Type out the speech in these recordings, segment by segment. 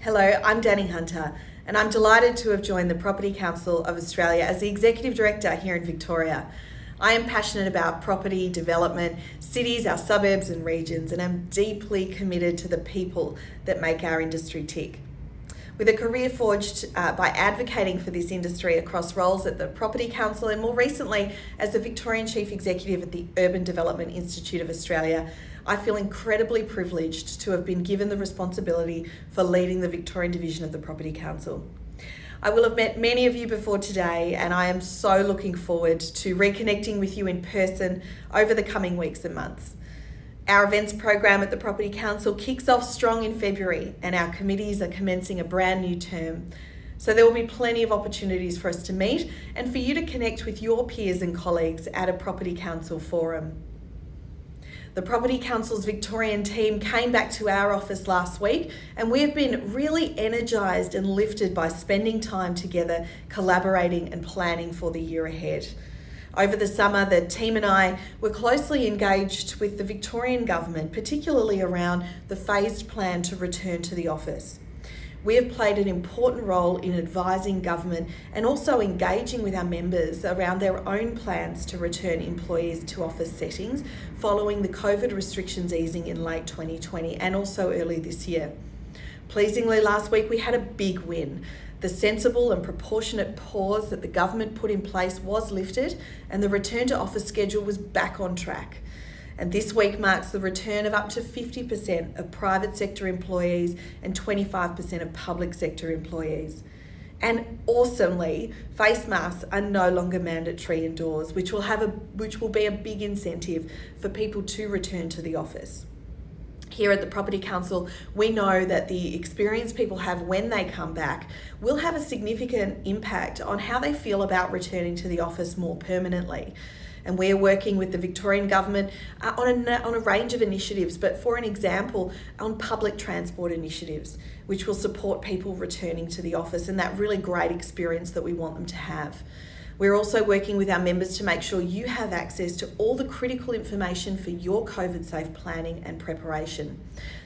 Hello, I'm Danni Hunter, and I'm delighted to have joined the Property Council of Australia as the Executive Director here in Victoria. I am passionate about property development, cities, our suburbs and regions, and I'm deeply committed to the people that make our industry tick. With a career forged by advocating for this industry across roles at the Property Council and more recently as the Victorian Chief Executive at the Urban Development Institute of Australia, I feel incredibly privileged to have been given the responsibility for leading the Victorian division of the Property Council. I will have met many of you before today, and I am so looking forward to reconnecting with you in person over the coming weeks and months. Our events program at the Property Council kicks off strong in February, and our committees are commencing a brand new term. So there will be plenty of opportunities for us to meet and for you to connect with your peers and colleagues at a Property Council forum. The Property Council's Victorian team came back to our office last week, and we have been really energised and lifted by spending time together, collaborating and planning for the year ahead. Over the summer, the team and I were closely engaged with the Victorian government, particularly around the phased plan to return to the office. We have played an important role in advising government and also engaging with our members around their own plans to return employees to office settings following the COVID restrictions easing in late 2020 and also early this year. Pleasingly, last week we had a big win. The sensible and proportionate pause that the government put in place was lifted and the return to office schedule was back on track. And this week marks the return of up to 50% of private sector employees and 25% of public sector employees. And awesomely, face masks are no longer mandatory indoors, which will be a big incentive for people to return to the office. Here at the Property Council, we know that the experience people have when they come back will have a significant impact on how they feel about returning to the office more permanently. And we're working with the Victorian government on a range of initiatives, but for an example, on public transport initiatives, which will support people returning to the office and that really great experience that we want them to have. We're also working with our members to make sure you have access to all the critical information for your COVID-safe planning and preparation.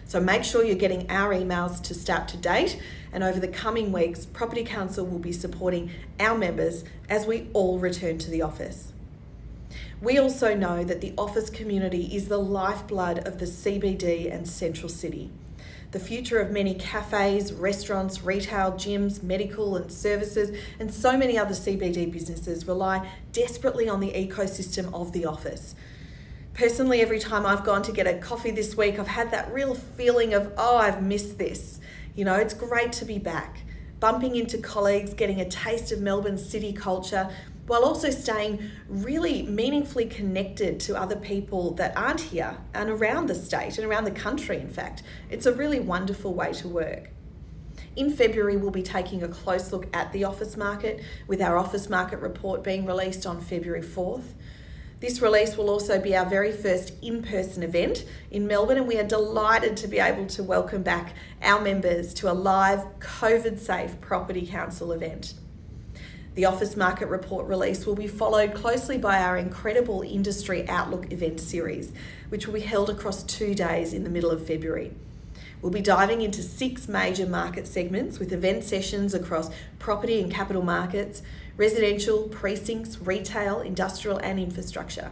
So make sure you're getting our emails to stay up to date, and over the coming weeks, Property Council will be supporting our members as we all return to the office. We also know that the office community is the lifeblood of the CBD and Central City. The future of many cafes, restaurants, retail, gyms, medical and services, and so many other CBD businesses rely desperately on the ecosystem of the office. Personally, every time I've gone to get a coffee this week, I've had that real feeling of, I've missed this. It's great to be back, bumping into colleagues, getting a taste of Melbourne's city culture, while also staying really meaningfully connected to other people that aren't here and around the state and around the country, in fact. It's a really wonderful way to work. In February, we'll be taking a close look at the office market, with our office market report being released on February 4th. This release will also be our very first in-person event in Melbourne, and we are delighted to be able to welcome back our members to a live COVID-safe Property Council event. The Office Market Report release will be followed closely by our incredible Industry Outlook event series, which will be held across 2 days in the middle of February. We'll be diving into 6 major market segments with event sessions across property and capital markets, residential, precincts, retail, industrial and infrastructure.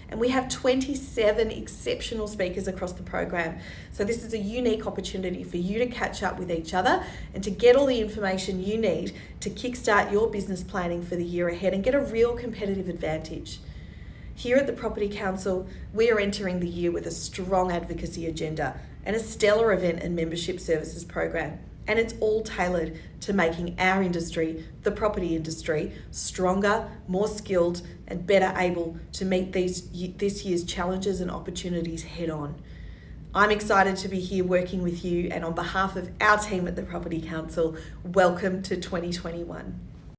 And we have 27 exceptional speakers across the program. So this is a unique opportunity for you to catch up with each other and to get all the information you need to kickstart your business planning for the year ahead and get a real competitive advantage. Here at the Property Council, we are entering the year with a strong advocacy agenda and a stellar event and membership services program. And it's all tailored to making our industry, the property industry, stronger, more skilled, and better able to meet this year's challenges and opportunities head on. I'm excited to be here working with you, and on behalf of our team at the Property Council, welcome to 2021.